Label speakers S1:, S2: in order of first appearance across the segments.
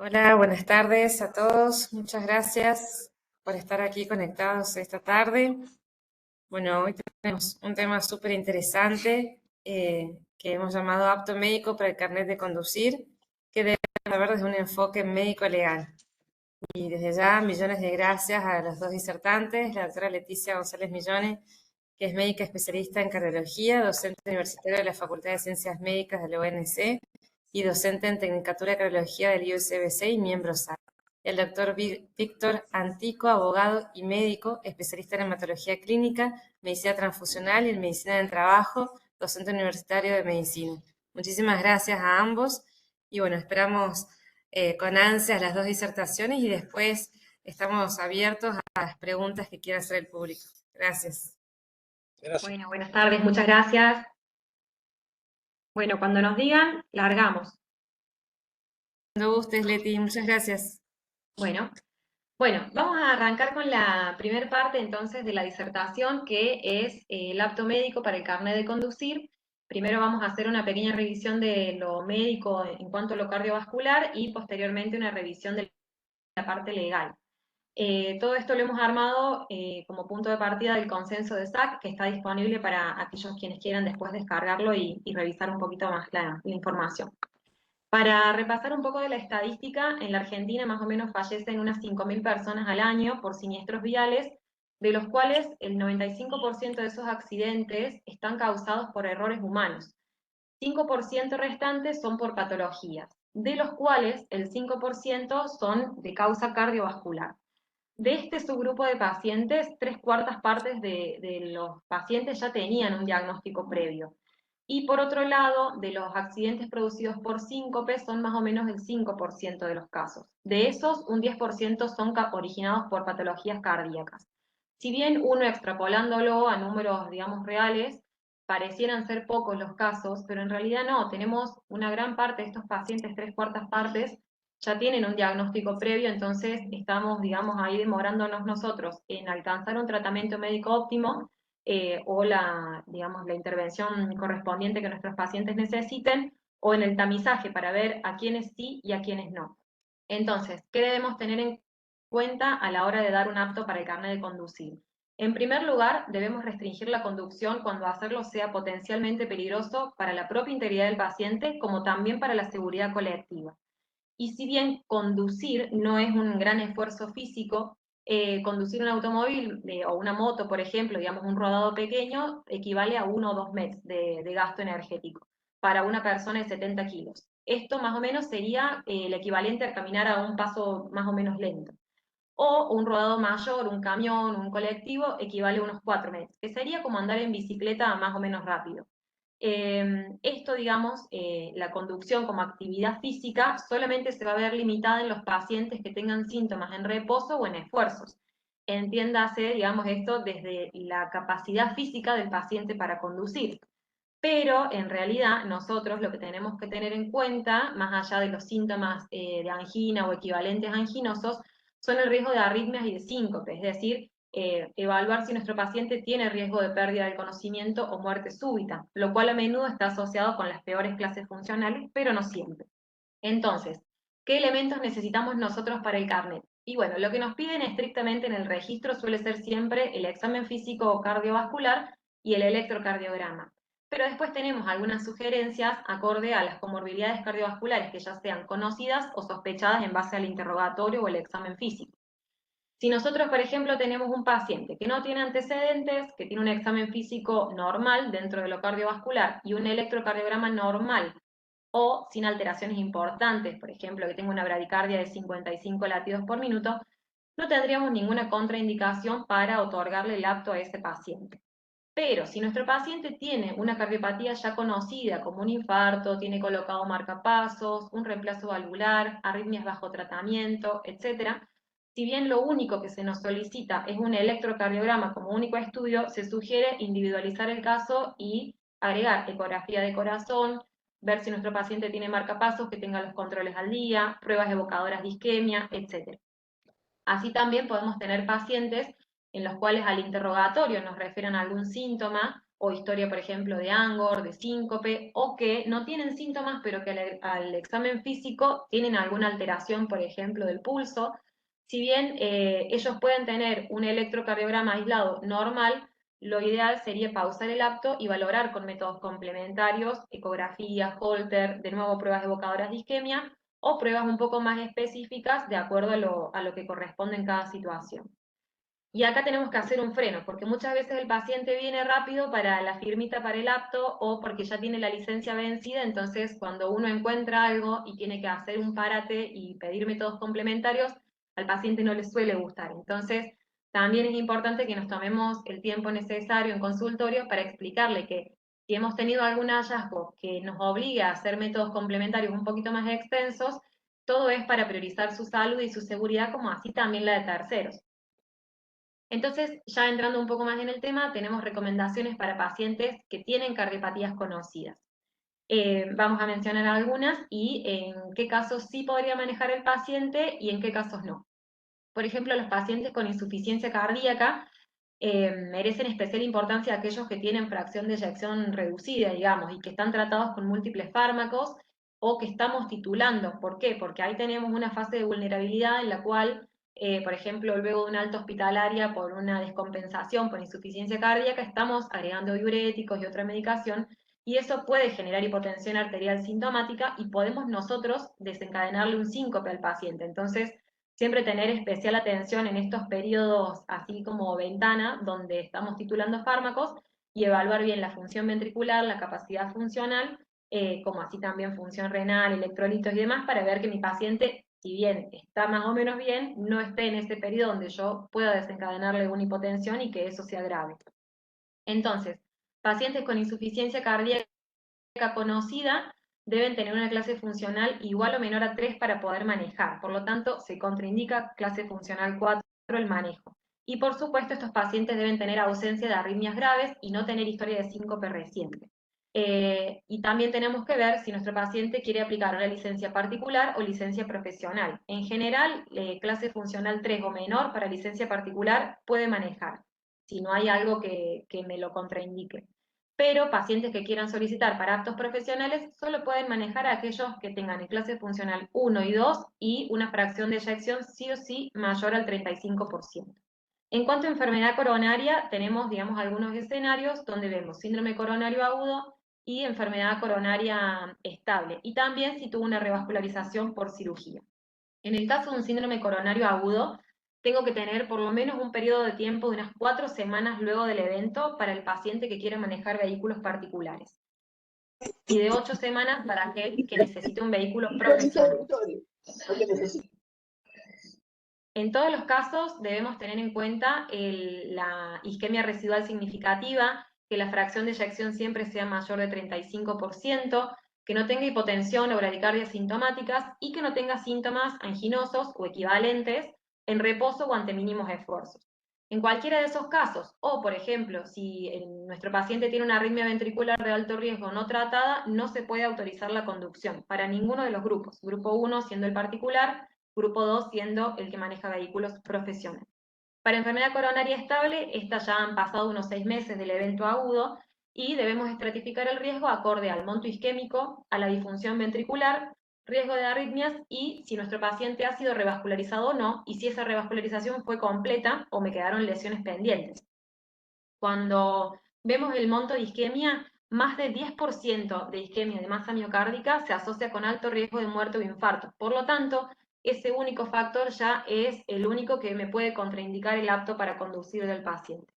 S1: Hola, buenas tardes a todos. Muchas gracias por estar aquí conectados esta tarde. Bueno, hoy tenemos un tema súper interesante que hemos llamado apto médico para el carnet de conducir, que debe haber desde un enfoque médico-legal. Y desde ya, millones de gracias a los dos disertantes, la doctora Leticia González Millones, que es médica especialista en cardiología, docente universitaria de la Facultad de Ciencias Médicas de la UNC y docente en Tecnicatura de Cardiología del IUSBC y miembro SAC. El doctor Víctor Antico, abogado y médico, especialista en hematología clínica, medicina transfusional y en medicina del trabajo, docente universitario de medicina. Muchísimas gracias a ambos y bueno, esperamos con ansias las dos disertaciones y después estamos abiertos a las preguntas que quiera hacer el público. Gracias.
S2: Gracias.
S3: Bueno, buenas tardes, muchas gracias. Bueno, cuando nos digan, largamos.
S1: Cuando gustes, Leti, muchas gracias.
S3: Bueno, bueno, vamos a arrancar con la primera parte entonces de la disertación, que es el apto médico para el carnet de conducir. Primero vamos a hacer una pequeña revisión de lo médico en cuanto a lo cardiovascular y posteriormente una revisión de la parte legal. Todo esto lo hemos armado como punto de partida del consenso de SAC, que está disponible para aquellos quienes quieran después descargarlo y revisar un poquito más la información. Para repasar un poco de la estadística, en la Argentina más o menos fallecen unas 5.000 personas al año por siniestros viales, de los cuales el 95% de esos accidentes están causados por errores humanos. 5% restantes son por patologías, de los cuales el 5% son de causa cardiovascular. De este subgrupo de pacientes, 3/4 partes de los pacientes ya tenían un diagnóstico previo. Y por otro lado, de los accidentes producidos por síncope son más o menos el 5% de los casos. De esos, un 10% son originados por patologías cardíacas. Si bien uno extrapolándolo a números, digamos, reales, parecieran ser pocos los casos, pero en realidad no, tenemos una gran parte de estos pacientes, 3/4 partes, ya tienen un diagnóstico previo, entonces estamos, digamos, ahí demorándonos nosotros en alcanzar un tratamiento médico óptimo o digamos, la intervención correspondiente que nuestros pacientes necesiten, o en el tamizaje para ver a quiénes sí y a quiénes no. Entonces, ¿qué debemos tener en cuenta a la hora de dar un apto para el carnet de conducir? En primer lugar, debemos restringir la conducción cuando hacerlo sea potencialmente peligroso para la propia integridad del paciente, como también para la seguridad colectiva. Y si bien conducir no es un gran esfuerzo físico, conducir un automóvil o una moto, por ejemplo, digamos un rodado pequeño, equivale a 1 o 2 meses de gasto energético para una persona de 70 kilos. Esto más o menos sería el equivalente a caminar a un paso más o menos lento. O un rodado mayor, un camión, un colectivo, equivale a unos 4 meses, que sería como andar en bicicleta más o menos rápido. Esto, digamos, la conducción como actividad física solamente se va a ver limitada en los pacientes que tengan síntomas en reposo o en esfuerzos. Entiéndase, digamos, esto desde la capacidad física del paciente para conducir. Pero en realidad nosotros lo que tenemos que tener en cuenta, más allá de los síntomas de angina o equivalentes anginosos, son el riesgo de arritmias y de síncope, es decir, evaluar si nuestro paciente tiene riesgo de pérdida del conocimiento o muerte súbita, lo cual a menudo está asociado con las peores clases funcionales, pero no siempre. Entonces, ¿qué elementos necesitamos nosotros para el carnet? Y bueno, lo que nos piden estrictamente en el registro suele ser siempre el examen físico o cardiovascular y el electrocardiograma. Pero después tenemos algunas sugerencias acorde a las comorbilidades cardiovasculares que ya sean conocidas o sospechadas en base al interrogatorio o el examen físico. Si nosotros, por ejemplo, tenemos un paciente que no tiene antecedentes, que tiene un examen físico normal dentro de lo cardiovascular y un electrocardiograma normal o sin alteraciones importantes, por ejemplo, que tenga una bradicardia de 55 latidos por minuto, no tendríamos ninguna contraindicación para otorgarle el apto a ese paciente. Pero si nuestro paciente tiene una cardiopatía ya conocida, como un infarto, tiene colocado marcapasos, un reemplazo valvular, arritmias bajo tratamiento, etc., si bien lo único que se nos solicita es un electrocardiograma como único estudio, se sugiere individualizar el caso y agregar ecografía de corazón, ver si nuestro paciente tiene marcapasos, que tenga los controles al día, pruebas evocadoras de isquemia, etc. Así también podemos tener pacientes en los cuales al interrogatorio nos refieran algún síntoma o historia, por ejemplo, de angor, de síncope, o que no tienen síntomas, pero que al examen físico tienen alguna alteración, por ejemplo, del pulso. Si bien ellos pueden tener un electrocardiograma aislado normal, lo ideal sería pausar el apto y valorar con métodos complementarios, ecografía, Holter, de nuevo pruebas evocadoras de isquemia, o pruebas un poco más específicas de acuerdo a lo que corresponde en cada situación. Y acá tenemos que hacer un freno, porque muchas veces el paciente viene rápido para la firmita para el apto o porque ya tiene la licencia vencida, entonces cuando uno encuentra algo y tiene que hacer un parate y pedir métodos complementarios, al paciente no le suele gustar. Entonces, también es importante que nos tomemos el tiempo necesario en consultorio para explicarle que si hemos tenido algún hallazgo que nos obligue a hacer métodos complementarios un poquito más extensos, todo es para priorizar su salud y su seguridad, como así también la de terceros. Entonces, ya entrando un poco más en el tema, tenemos recomendaciones para pacientes que tienen cardiopatías conocidas. Vamos a mencionar algunas y en qué casos sí podría manejar el paciente y en qué casos no. Por ejemplo, los pacientes con insuficiencia cardíaca merecen especial importancia aquellos que tienen fracción de eyección reducida, digamos, y que están tratados con múltiples fármacos o que estamos titulando. ¿Por qué? Porque ahí tenemos una fase de vulnerabilidad en la cual, por ejemplo, luego de una alta hospitalaria por una descompensación, por insuficiencia cardíaca, estamos agregando diuréticos y otra medicación, y eso puede generar hipotensión arterial sintomática y podemos nosotros desencadenarle un síncope al paciente. Entonces, siempre tener especial atención en estos periodos, así como ventana, donde estamos titulando fármacos, y evaluar bien la función ventricular, la capacidad funcional, como así también función renal, electrolitos y demás, para ver que mi paciente, si bien está más o menos bien, no esté en ese periodo donde yo pueda desencadenarle una hipotensión y que eso sea grave. Entonces, pacientes con insuficiencia cardíaca conocida deben tener una clase funcional igual o menor a 3 para poder manejar. Por lo tanto, se contraindica clase funcional 4 el manejo. Y por supuesto, estos pacientes deben tener ausencia de arritmias graves y no tener historia de síncope reciente. Y también tenemos que ver si nuestro paciente quiere aplicar una licencia particular o licencia profesional. En general, clase funcional 3 o menor para licencia particular puede manejar, si no hay algo que me lo contraindique. Pero pacientes que quieran solicitar para aptos profesionales solo pueden manejar a aquellos que tengan en clase funcional 1 y 2 y una fracción de eyección sí o sí mayor al 35%. En cuanto a enfermedad coronaria, tenemos, digamos, algunos escenarios donde vemos síndrome coronario agudo y enfermedad coronaria estable, y también si tuvo una revascularización por cirugía. En el caso de un síndrome coronario agudo, tengo que tener por lo menos un periodo de tiempo de unas 4 semanas luego del evento para el paciente que quiere manejar vehículos particulares y de 8 semanas para aquel que necesite un vehículo profesional. En todos los casos debemos tener en cuenta la isquemia residual significativa, que la fracción de eyección siempre sea mayor de 35%, que no tenga hipotensión o bradicardia sintomáticas y que no tenga síntomas anginosos o equivalentes en reposo o ante mínimos esfuerzos. En cualquiera de esos casos, o por ejemplo, si nuestro paciente tiene una arritmia ventricular de alto riesgo no tratada, no se puede autorizar la conducción para ninguno de los grupos. Grupo 1 siendo el particular, grupo 2 siendo el que maneja vehículos profesionales. Para enfermedad coronaria estable, estas ya han pasado unos 6 meses del evento agudo y debemos estratificar el riesgo acorde al monto isquémico, a la disfunción ventricular, riesgo de arritmias y si nuestro paciente ha sido revascularizado o no, y si esa revascularización fue completa o me quedaron lesiones pendientes. Cuando vemos el monto de isquemia, más de 10% de isquemia de masa miocárdica se asocia con alto riesgo de muerte o infarto. Por lo tanto, ese único factor ya es el único que me puede contraindicar el apto para conducir del paciente.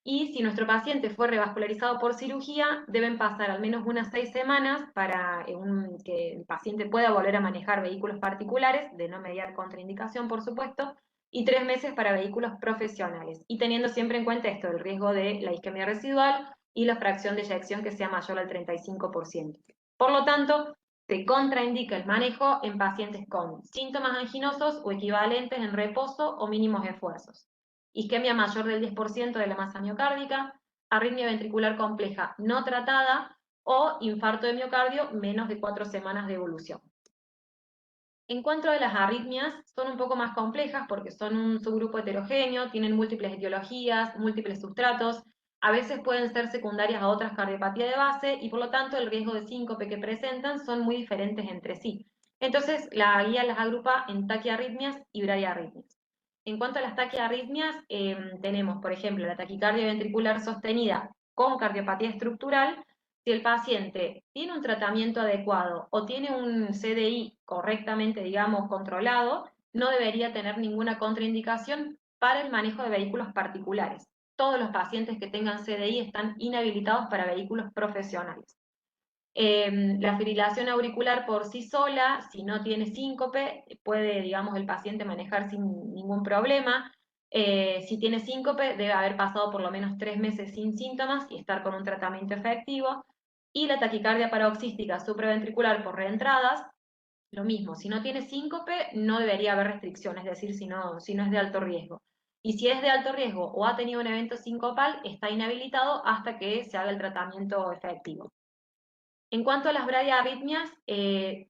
S3: Y si nuestro paciente fue revascularizado por cirugía, deben pasar al menos unas 6 semanas para que el paciente pueda volver a manejar vehículos particulares, de no mediar contraindicación, por supuesto, y 3 meses para vehículos profesionales. Y teniendo siempre en cuenta esto, el riesgo de la isquemia residual y la fracción de eyección que sea mayor al 35%. Por lo tanto, se contraindica el manejo en pacientes con síntomas anginosos o equivalentes en reposo o mínimos esfuerzos, isquemia mayor del 10% de la masa miocárdica, arritmia ventricular compleja no tratada o infarto de miocardio menos de 4 semanas de evolución. En cuanto a las arritmias, son un poco más complejas porque son un subgrupo heterogéneo, tienen múltiples etiologías, múltiples sustratos, a veces pueden ser secundarias a otras cardiopatías de base y por lo tanto el riesgo de síncope que presentan son muy diferentes entre sí. Entonces la guía las agrupa en taquiarritmias y bradiarritmias. En cuanto a las taquiarritmias, tenemos, por ejemplo, la taquicardia ventricular sostenida con cardiopatía estructural. Si el paciente tiene un tratamiento adecuado o tiene un CDI correctamente, digamos, controlado, no debería tener ninguna contraindicación para el manejo de vehículos particulares. Todos los pacientes que tengan CDI están inhabilitados para vehículos profesionales. La fibrilación auricular por sí sola, si no tiene síncope, puede, digamos, el paciente manejar sin ningún problema. Si tiene síncope, debe haber pasado por lo menos 3 meses sin síntomas y estar con un tratamiento efectivo. Y la taquicardia paroxística supraventricular por reentradas, lo mismo, si no tiene síncope, no debería haber restricción, es decir, si no es de alto riesgo. Y si es de alto riesgo o ha tenido un evento sincopal, está inhabilitado hasta que se haga el tratamiento efectivo. En cuanto a las bradiarritmias,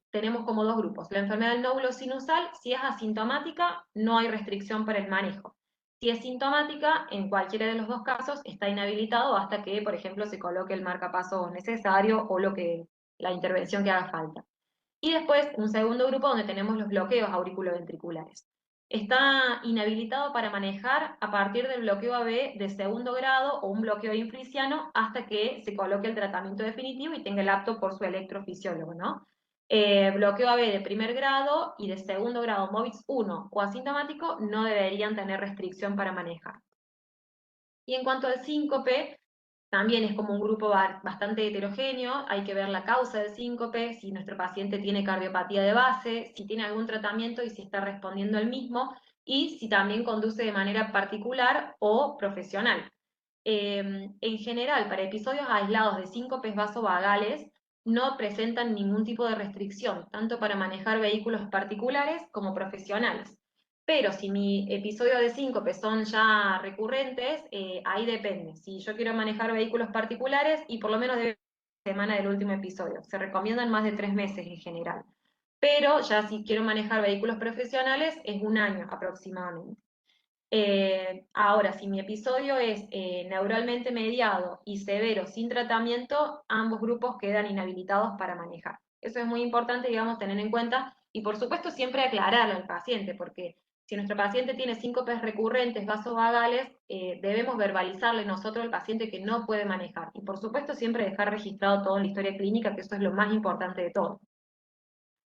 S3: tenemos como dos grupos. La enfermedad del nódulo sinusal, si es asintomática, no hay restricción para el manejo. Si es sintomática, en cualquiera de los dos casos, está inhabilitado hasta que, por ejemplo, se coloque el marcapaso necesario o la intervención que haga falta. Y después un segundo grupo donde tenemos los bloqueos auriculoventriculares. Está inhabilitado para manejar a partir del bloqueo AB de segundo grado o un bloqueo infriciano hasta que se coloque el tratamiento definitivo y tenga el apto por su electrofisiólogo, ¿no? Bloqueo AB de primer grado y de segundo grado MOVIX 1 o asintomático no deberían tener restricción para manejar. Y en cuanto al síncope, también es como un grupo bastante heterogéneo, hay que ver la causa del síncope, si nuestro paciente tiene cardiopatía de base, si tiene algún tratamiento y si está respondiendo al mismo, y si también conduce de manera particular o profesional. En general, para episodios aislados de síncopes vasovagales, no presentan ningún tipo de restricción, tanto para manejar vehículos particulares como profesionales. Pero si mi episodio de síncope son ya recurrentes, ahí depende. Si yo quiero manejar vehículos particulares y por lo menos de semana del último episodio. Se recomiendan más de 3 meses en general. Pero ya si quiero manejar vehículos profesionales es un año aproximadamente. Ahora, si mi episodio es neuralmente mediado y severo sin tratamiento, ambos grupos quedan inhabilitados para manejar. Eso es muy importante, digamos, tener en cuenta y por supuesto siempre aclararlo al paciente, porque si nuestro paciente tiene síncopes recurrentes, vasovagales, debemos verbalizarle nosotros al paciente que no puede manejar. Y por supuesto siempre dejar registrado todo en la historia clínica, que eso es lo más importante de todo.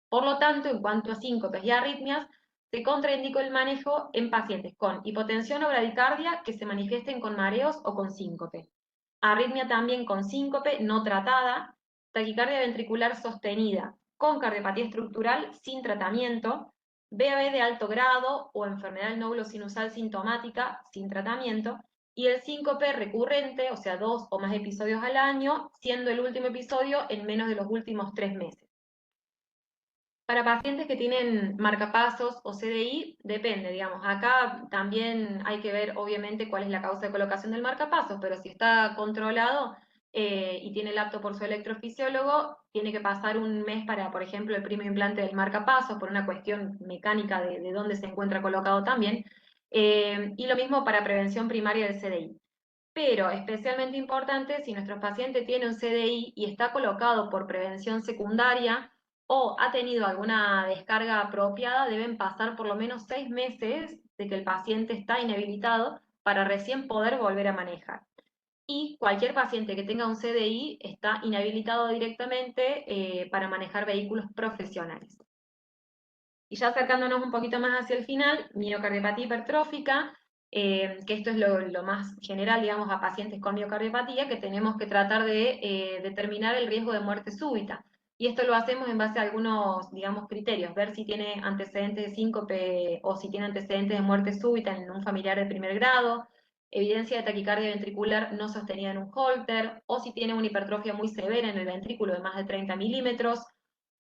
S3: Por lo tanto, en cuanto a síncopes y arritmias, se contraindicó el manejo en pacientes con hipotensión o bradicardia que se manifiesten con mareos o con síncope. Arritmia también con síncope no tratada, taquicardia ventricular sostenida con cardiopatía estructural sin tratamiento, BAB de alto grado o enfermedad del nódulo sinusal sintomática sin tratamiento, y el síncope recurrente, o sea, 2 o más episodios al año, siendo el último episodio en menos de los últimos 3 meses. Para pacientes que tienen marcapasos o CDI, depende, digamos. Acá también hay que ver, obviamente, cuál es la causa de colocación del marcapasos, pero si está controlado y tiene el apto por su electrofisiólogo, tiene que pasar un mes para, por ejemplo, el primer implante del marcapasos, por una cuestión mecánica de dónde se encuentra colocado también. Y lo mismo para prevención primaria del CDI. Pero especialmente importante, si nuestro paciente tiene un CDI y está colocado por prevención secundaria, o ha tenido alguna descarga apropiada, deben pasar por lo menos 6 meses de que el paciente está inhabilitado para recién poder volver a manejar. Y cualquier paciente que tenga un CDI está inhabilitado directamente para manejar vehículos profesionales. Y ya acercándonos un poquito más hacia el final, miocardiopatía hipertrófica, que esto es lo más general, digamos, a pacientes con miocardiopatía, que tenemos que tratar de determinar el riesgo de muerte súbita. Y esto lo hacemos en base a algunos, digamos, criterios, ver si tiene antecedentes de síncope o si tiene antecedentes de muerte súbita en un familiar de primer grado, evidencia de taquicardia ventricular no sostenida en un Holter, o si tiene una hipertrofia muy severa en el ventrículo de más de 30 milímetros,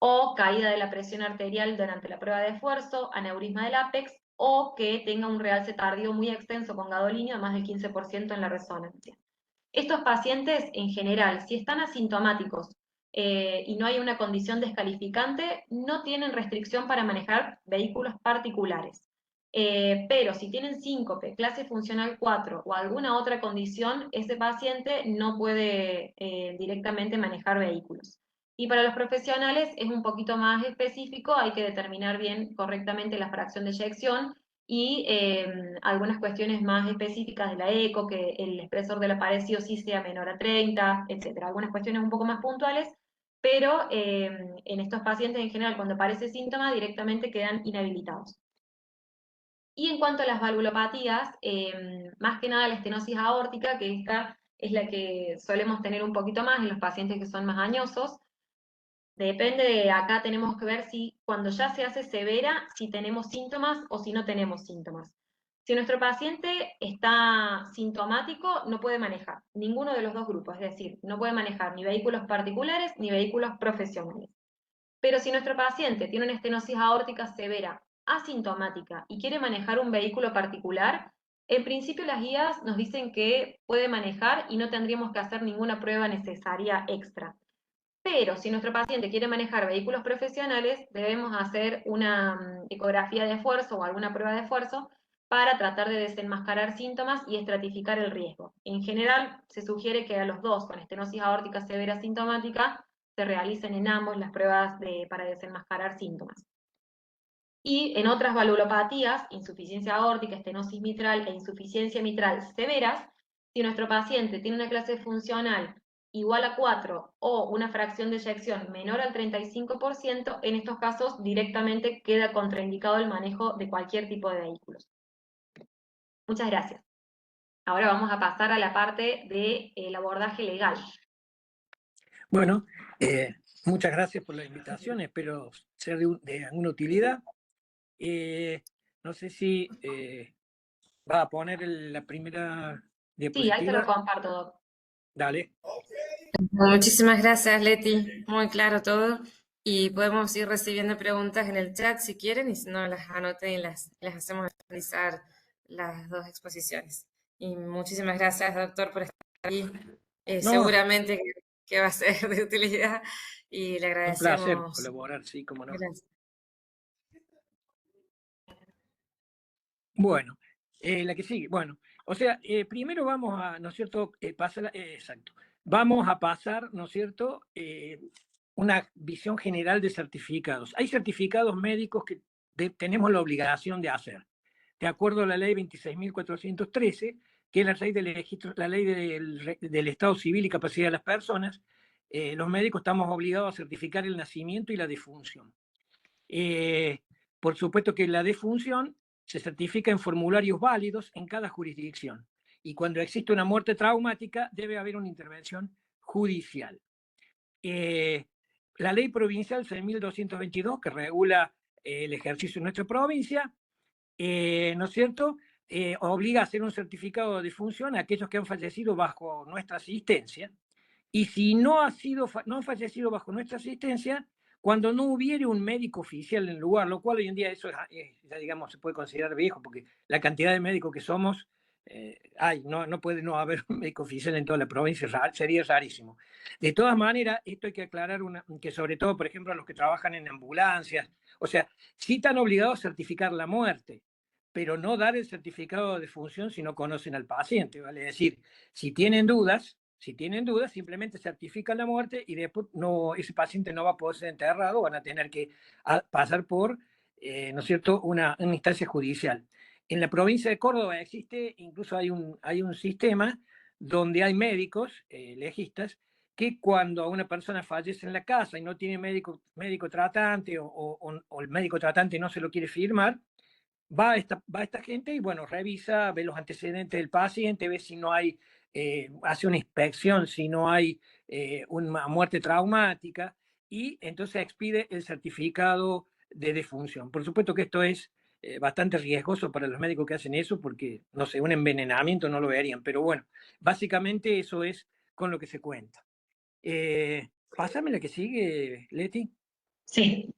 S3: o caída de la presión arterial durante la prueba de esfuerzo, aneurisma del ápex, o que tenga un realce tardío muy extenso con gadolinio de más del 15% en la resonancia. Estos pacientes, en general, si están asintomáticos y no hay una condición descalificante, no tienen restricción para manejar vehículos particulares. Pero si tienen síncope, clase funcional 4 o alguna otra condición, ese paciente no puede directamente manejar vehículos. Y para los profesionales es un poquito más específico, hay que determinar bien correctamente la fracción de eyección y algunas cuestiones más específicas de la eco, que el espesor de la pared sí o sí sea menor a 30, etcétera. Algunas cuestiones un poco más puntuales, pero en estos pacientes en general, cuando aparece síntoma, directamente quedan inhabilitados. Y en cuanto a las valvulopatías, más que nada la estenosis aórtica, que esta es la que solemos tener un poquito más en los pacientes que son más añosos. Depende de acá, tenemos que ver si cuando ya se hace severa, si tenemos síntomas o si no tenemos síntomas. Si nuestro paciente está sintomático, no puede manejar ninguno de los dos grupos, es decir, no puede manejar ni vehículos particulares ni vehículos profesionales. Pero si nuestro paciente tiene una estenosis aórtica severa, asintomática y quiere manejar un vehículo particular, en principio las guías nos dicen que puede manejar y no tendríamos que hacer ninguna prueba necesaria extra. Pero si nuestro paciente quiere manejar vehículos profesionales, debemos hacer una ecografía de esfuerzo o alguna prueba de esfuerzo para tratar de desenmascarar síntomas y estratificar el riesgo. En general, se sugiere que a los dos con estenosis aórtica severa sintomática se realicen en ambos las pruebas para desenmascarar síntomas. Y en otras valvulopatías, insuficiencia aórtica, estenosis mitral e insuficiencia mitral severas, si nuestro paciente tiene una clase funcional igual a 4 o una fracción de eyección menor al 35%, en estos casos directamente queda contraindicado el manejo de cualquier tipo de vehículos. Muchas gracias. Ahora vamos a pasar a la parte del abordaje legal.
S2: Bueno, muchas gracias por la invitación, espero ser de alguna utilidad. No sé si va a poner la primera
S3: Sí, ahí te lo
S2: diapositiva.
S3: comparto, Doc.
S2: Dale.
S1: Muchísimas gracias, Leti. Muy claro todo. Y podemos ir recibiendo preguntas en el chat si quieren, y si no, las anoten y las hacemos analizar las dos exposiciones. Y muchísimas gracias, doctor, por estar aquí.
S2: No,
S1: Seguramente que va a ser de utilidad y le
S2: un placer
S1: agradecemos.
S2: colaborar, sí, como no.
S1: Gracias.
S2: Bueno, la que sigue. Bueno, o sea, primero vamos a, ¿no es cierto? Exacto. Vamos a pasar, ¿no es cierto? Una visión general de certificados. Hay certificados médicos que tenemos la obligación de hacer. De acuerdo a la ley 26.413, que es la ley del registro, la ley del Estado Civil y Capacidad de las Personas, los médicos estamos obligados a certificar el nacimiento y la defunción. Por supuesto que la defunción se certifica en formularios válidos en cada jurisdicción. Y cuando existe una muerte traumática, debe haber una intervención judicial. La ley provincial 6.222, que regula el ejercicio en nuestra provincia, ¿no es cierto?, obliga a hacer un certificado de defunción a aquellos que han fallecido bajo nuestra asistencia. Y si no han fallecido bajo nuestra asistencia, cuando no hubiere un médico oficial en el lugar, lo cual hoy en día eso ya digamos se puede considerar viejo, porque la cantidad de médicos que somos, no puede no haber un médico oficial en toda la provincia, sería rarísimo. De todas maneras, esto hay que aclarar que sobre todo, por ejemplo, a los que trabajan en ambulancias, o sea, sí están obligados a certificar la muerte, pero no dar el certificado de defunción si no conocen al paciente, ¿vale? Es decir, si tienen dudas, simplemente certifican la muerte y después ese paciente no va a poder ser enterrado, van a tener que pasar por, ¿no es cierto?, una instancia judicial. En la provincia de Córdoba existe, incluso hay un sistema donde hay médicos, legistas, que cuando una persona fallece en la casa y no tiene médico tratante o el médico tratante no se lo quiere firmar, va esta gente y, bueno, revisa, ve los antecedentes del paciente, ve si no hay, hace una inspección, si no hay una muerte traumática, y entonces expide el certificado de defunción. Por supuesto que esto es bastante riesgoso para los médicos que hacen eso, porque, no sé, un envenenamiento no lo verían, pero bueno, básicamente eso es con lo que se cuenta. Pásame la que sigue, Leti.
S3: Sí.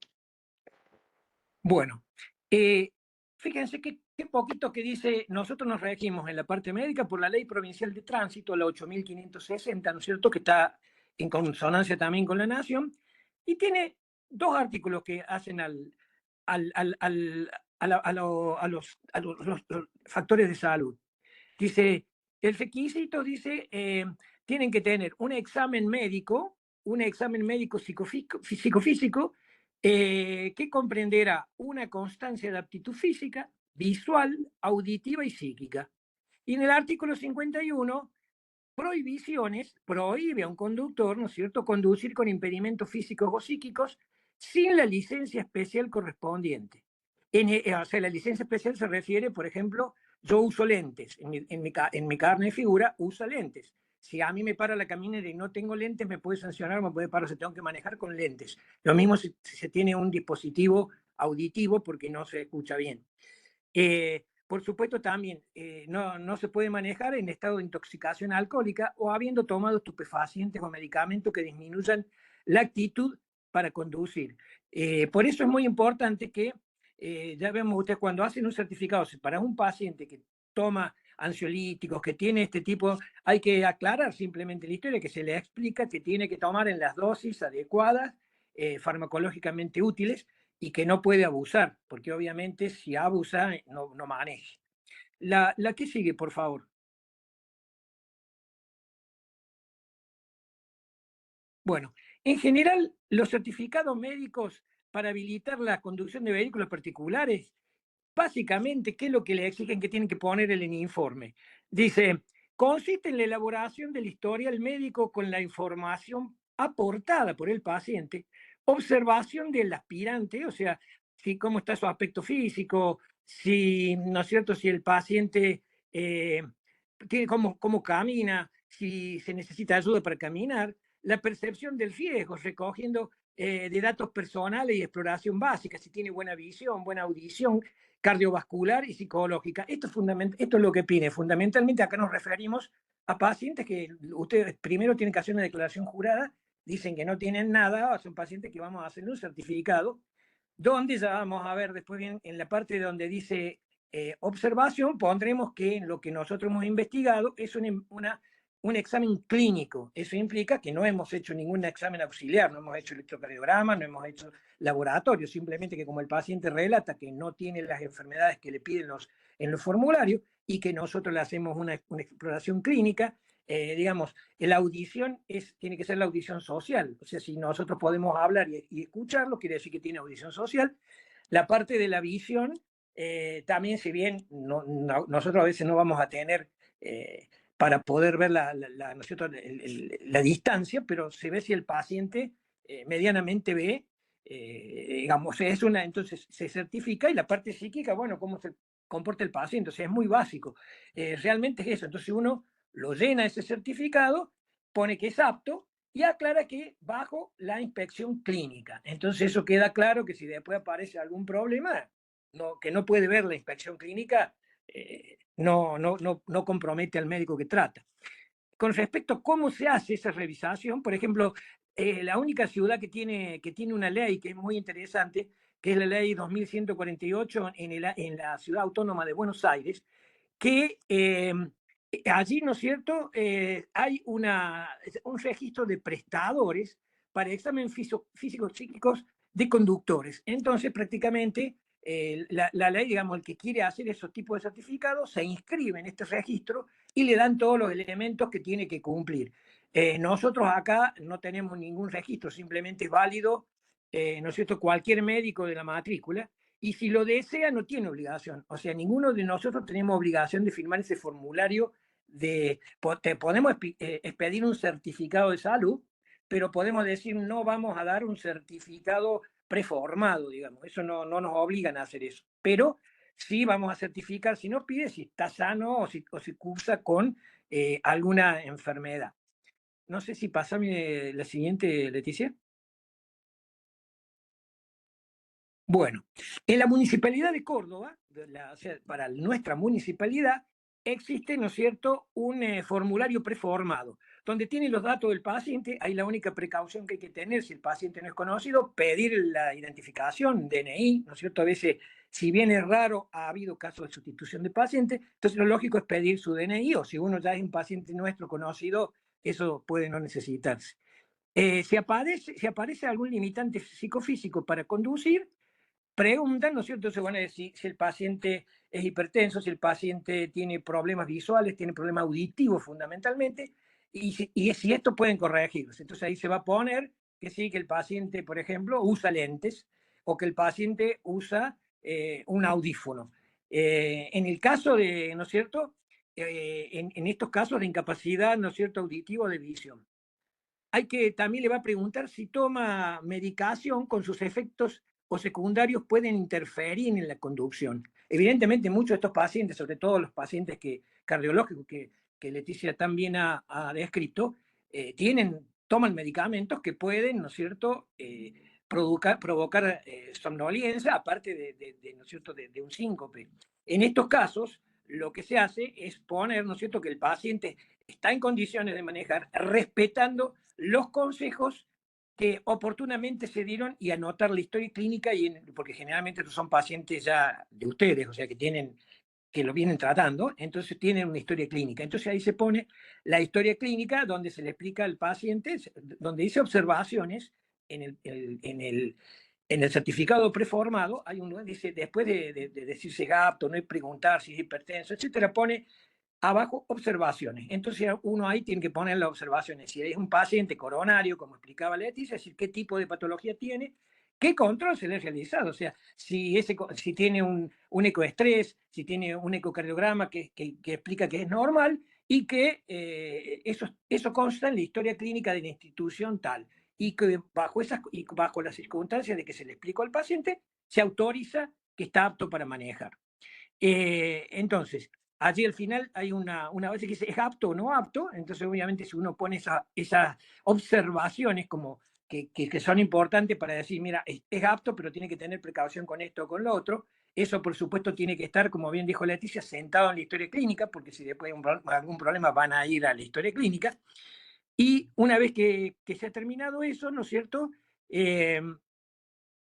S2: Bueno, fíjense qué poquito que dice, nosotros nos regimos en la parte médica por la Ley Provincial de Tránsito, la 8.560, ¿no es cierto?, que está en consonancia también con la Nación, y tiene dos artículos que hacen los factores de salud. Dice, el requisito dice, tienen que tener un examen médico psicofísico, que comprenderá una constancia de aptitud física, visual, auditiva y psíquica. Y en el artículo 51, prohibiciones, prohíbe a un conductor, ¿no es cierto?, conducir con impedimentos físicos o psíquicos sin la licencia especial correspondiente. O sea, la licencia especial se refiere, por ejemplo, yo uso lentes, en mi carne de figura uso lentes. Si a mí me para la camioneta y no tengo lentes, me puede sancionar, me puede parar si tengo que manejar con lentes. Lo mismo si se tiene un dispositivo auditivo porque no se escucha bien. Por supuesto, también no se puede manejar en estado de intoxicación alcohólica o habiendo tomado estupefacientes o medicamentos que disminuyan la actitud para conducir. Por eso es muy importante que, ya vemos ustedes, cuando hacen un certificado para un paciente que toma ansiolíticos, que tiene este tipo, hay que aclarar simplemente la historia, que se le explica que tiene que tomar en las dosis adecuadas, farmacológicamente útiles, y que no puede abusar, porque obviamente si abusa no maneje. La que sigue, por favor. Bueno, en general, los certificados médicos para habilitar la conducción de vehículos particulares, básicamente, ¿qué es lo que le exigen que tienen que poner en el informe? Dice, consiste en la elaboración del historial médico con la información aportada por el paciente, observación del aspirante, o sea, si cómo está su aspecto físico, si, ¿no es cierto?, si el paciente tiene cómo camina, si se necesita ayuda para caminar, la percepción del riesgo, recogiendo de datos personales y exploración básica, si tiene buena visión, buena audición, cardiovascular y psicológica. Esto es lo que pide. Fundamentalmente acá nos referimos a pacientes que ustedes primero tienen que hacer una declaración jurada, dicen que no tienen nada, son pacientes que vamos a hacer un certificado, donde ya vamos a ver después bien en la parte donde dice observación, pondremos que en lo que nosotros hemos investigado es un examen clínico. Eso implica que no hemos hecho ningún examen auxiliar, no hemos hecho electrocardiograma, no hemos hecho laboratorio, simplemente que como el paciente relata que no tiene las enfermedades que le piden en los formularios y que nosotros le hacemos una exploración clínica, digamos, la audición tiene que ser la audición social. O sea, si nosotros podemos hablar y escucharlo, quiere decir que tiene audición social. La parte de la visión, también, si bien nosotros a veces no vamos a tener para poder ver ¿no es cierto?, la distancia, pero se ve si el paciente medianamente ve, digamos, entonces se certifica. Y la parte psíquica, bueno, cómo se comporta el paciente, o sea, es muy básico. Realmente es eso. Entonces uno lo llena ese certificado, pone que es apto y aclara que bajo la inspección clínica. Entonces eso queda claro, que si después aparece algún problema, que no puede ver la inspección clínica, no compromete al médico que trata. Con respecto a cómo se hace esa revisación, por ejemplo, la única ciudad que tiene una ley que es muy interesante, que es la ley 2148 en la ciudad autónoma de Buenos Aires, que allí, ¿no es cierto?, hay un registro de prestadores para exámenes físicos psíquicos de conductores. Entonces, prácticamente, la ley, digamos, el que quiere hacer esos tipos de certificados se inscribe en este registro y le dan todos los elementos que tiene que cumplir. Nosotros acá no tenemos ningún registro, simplemente es válido, ¿no es cierto?, cualquier médico de la matrícula. Y si lo desea, no tiene obligación. O sea, ninguno de nosotros tenemos obligación de firmar ese formulario podemos expedir un certificado de salud, pero podemos decir no vamos a dar un certificado preformado, digamos. Eso no nos obligan a hacer eso. Pero sí vamos a certificar, si nos pide, si está sano o si cursa con alguna enfermedad. No sé si pasame la siguiente, Leticia. Bueno, en la Municipalidad de Córdoba, o sea, para nuestra municipalidad, existe, ¿no es cierto?, un formulario preformado, donde tiene los datos del paciente. Hay la única precaución que hay que tener, si el paciente no es conocido, pedir la identificación, DNI, ¿no es cierto? A veces, si bien es raro, ha habido casos de sustitución de paciente, entonces lo lógico es pedir su DNI, o si uno ya es un paciente nuestro conocido, eso puede no necesitarse. Si aparece algún limitante psicofísico para conducir, preguntan, ¿no es cierto? Entonces van a decir si el paciente es hipertenso, si el paciente tiene problemas visuales, tiene problemas auditivos fundamentalmente, y si esto pueden corregirse. Entonces ahí se va a poner que sí, que el paciente, por ejemplo, usa lentes o que el paciente usa un audífono. En el caso de, ¿no es cierto? En estos casos de incapacidad, ¿no es cierto?, auditivo o de visión. También le va a preguntar si toma medicación con sus efectos o secundarios pueden interferir en la conducción. Evidentemente, muchos de estos pacientes, sobre todo los pacientes cardiológicos que Leticia también ha descrito, toman medicamentos que pueden, ¿no es cierto?, provocar somnolencia, aparte ¿no es cierto?, de un síncope. En estos casos, lo que se hace es poner, ¿no es cierto?, que el paciente está en condiciones de manejar respetando los consejos que oportunamente se dieron y anotar la historia clínica, porque generalmente estos son pacientes ya de ustedes, o sea, que lo vienen tratando, entonces tienen una historia clínica. Entonces ahí se pone la historia clínica donde se le explica al paciente, donde dice observaciones en el certificado preformado, hay uno dice, después de decirse apto, no hay preguntar si es hipertenso, etcétera, pone abajo observaciones. Entonces uno ahí tiene que poner las observaciones. Si es un paciente coronario, como explicaba Leticia, es decir, qué tipo de patología tiene, qué control se le ha realizado. O sea, si tiene un ecoestrés, si tiene un ecocardiograma que explica que es normal y que eso consta en la historia clínica de la institución tal. Y que bajo las circunstancias de que se le explicó al paciente, se autoriza que está apto para manejar. Entonces, allí al final hay una base que dice es apto o no apto, entonces obviamente si uno pone esas observaciones como que son importantes para decir, mira, es apto, pero tiene que tener precaución con esto o con lo otro, eso por supuesto tiene que estar, como bien dijo Leticia, sentado en la historia clínica, porque si después hay algún problema van a ir a la historia clínica, y una vez que se ha terminado eso, ¿no es cierto?,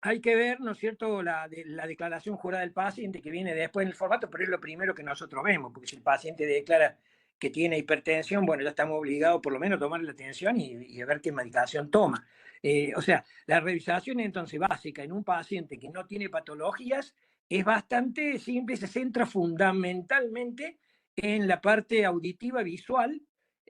S2: hay que ver, ¿no es cierto?, la declaración jurada del paciente que viene después en el formato, pero es lo primero que nosotros vemos, porque si el paciente declara que tiene hipertensión, bueno, ya estamos obligados por lo menos a tomarle la atención y a ver qué medicación toma. O sea, la revisación entonces básica en un paciente que no tiene patologías es bastante simple, se centra fundamentalmente en la parte auditiva, visual,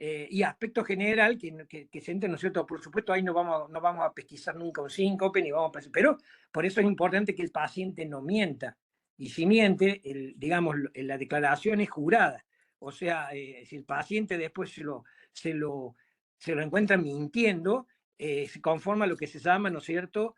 S2: y aspecto general que se entre, ¿no es cierto? Por supuesto, ahí no vamos a pesquisar nunca un síncope, ni vamos a, pero por eso es importante que el paciente no mienta. Y si miente, digamos, la declaración es jurada. O sea, si el paciente después se lo encuentra mintiendo, se conforma a lo que se llama, ¿no es cierto?,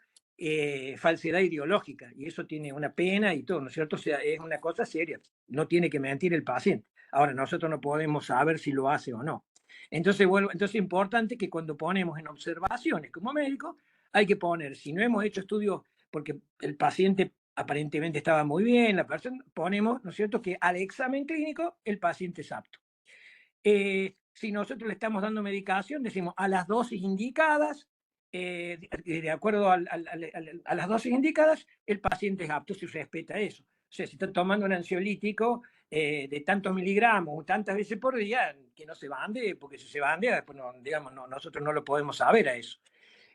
S2: falsedad ideológica. Y eso tiene una pena y todo, ¿no es cierto? O sea, es una cosa seria. No tiene que mentir el paciente. Ahora, nosotros no podemos saber si lo hace o no. Entonces es importante que cuando ponemos en observaciones como médico, hay que poner, si no hemos hecho estudios, porque el paciente aparentemente estaba muy bien, la persona, ponemos, ¿no es cierto?, que al examen clínico el paciente es apto. Si nosotros le estamos dando medicación, decimos a las dosis indicadas, de acuerdo a las dosis indicadas, el paciente es apto, si respeta eso. O sea, si está tomando un ansiolítico de tantos miligramos, tantas veces por día, que no se bande, porque si se bandea, después nosotros no lo podemos saber a eso.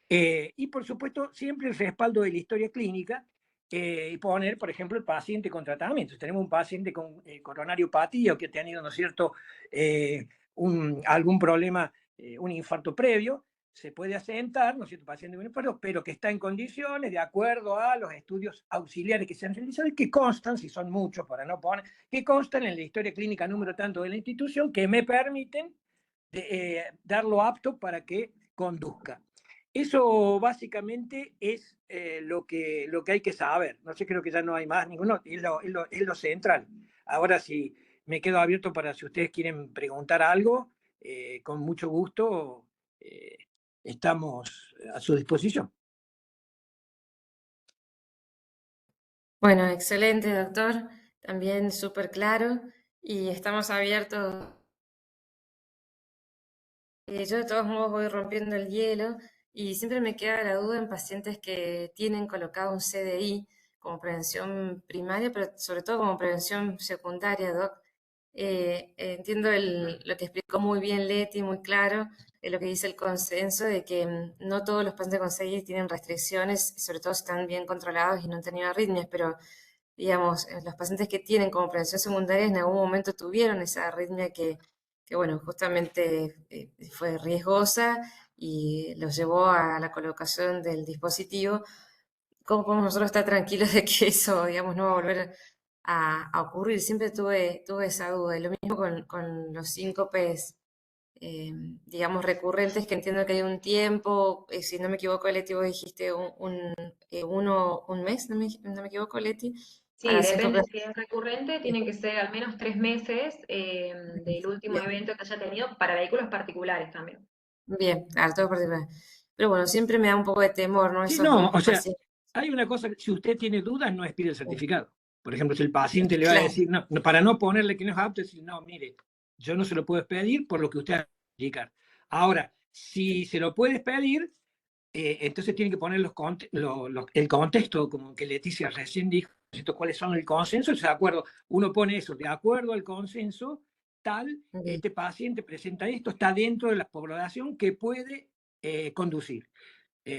S2: Y por supuesto, siempre el respaldo de la historia clínica y poner, por ejemplo, el paciente con tratamiento. Si tenemos un paciente con coronariopatía o que ha tenido, ¿no es cierto?, algún problema, un infarto previo, se puede asentar, ¿no es cierto?, paciente con infarto, pero que está en condiciones, de acuerdo a los estudios auxiliares que se han realizado y que constan, si son muchos para no poner, que constan en la historia clínica número tanto de la institución, que me permiten darlo apto para que conduzca. Eso básicamente es lo que hay que saber. No sé, creo que ya no hay más ninguno, es lo central. Ahora sí, me quedo abierto para si ustedes quieren preguntar algo, con mucho gusto estamos a su disposición.
S1: Bueno, excelente, doctor. También súper claro y estamos abiertos. Yo de todos modos voy rompiendo el hielo y siempre me queda la duda en pacientes que tienen colocado un CDI como prevención primaria, pero sobre todo como prevención secundaria, doc. Entiendo lo que explicó muy bien Leti, muy claro, lo que dice el consenso de que no todos los pacientes con CEGIS tienen restricciones, sobre todo si están bien controlados y no han tenido arritmias, pero digamos, los pacientes que tienen como prevención secundaria en algún momento tuvieron esa arritmia que bueno, justamente fue riesgosa y los llevó a la colocación del dispositivo. ¿Cómo podemos nosotros estar tranquilos de que eso, digamos, no va a volver a ocurrir? Siempre tuve esa duda. Y lo mismo con los síncopes, digamos, recurrentes, que entiendo que hay un tiempo, si no me equivoco, Leti, vos dijiste un mes, no me equivoco, Leti,
S3: Sí,
S1: para
S3: depende
S1: síncopes.
S3: si es recurrente, tienen que ser al menos 3 meses del último
S1: Bien,
S3: evento que haya tenido para vehículos particulares también.
S1: bien, claro, todo particular. Pero bueno, siempre me da un poco de temor, ¿no?
S2: Sí,
S1: Esos
S2: no, o sea,
S1: pacientes.
S2: hay una cosa, si usted tiene dudas, no expide el certificado. Por ejemplo, si el paciente le va a
S1: Claro,
S2: decir, no, para no ponerle que no es apto, decir, no, mire, yo no se lo puedo expedir por lo que usted va a indicar. Ahora, si se lo puede expedir, entonces tiene que poner el contexto, como que Leticia recién dijo, cuáles son el consenso, de acuerdo, uno pone eso, de acuerdo al consenso, tal,
S1: bien,
S2: este paciente presenta esto, está dentro de la población que puede conducir.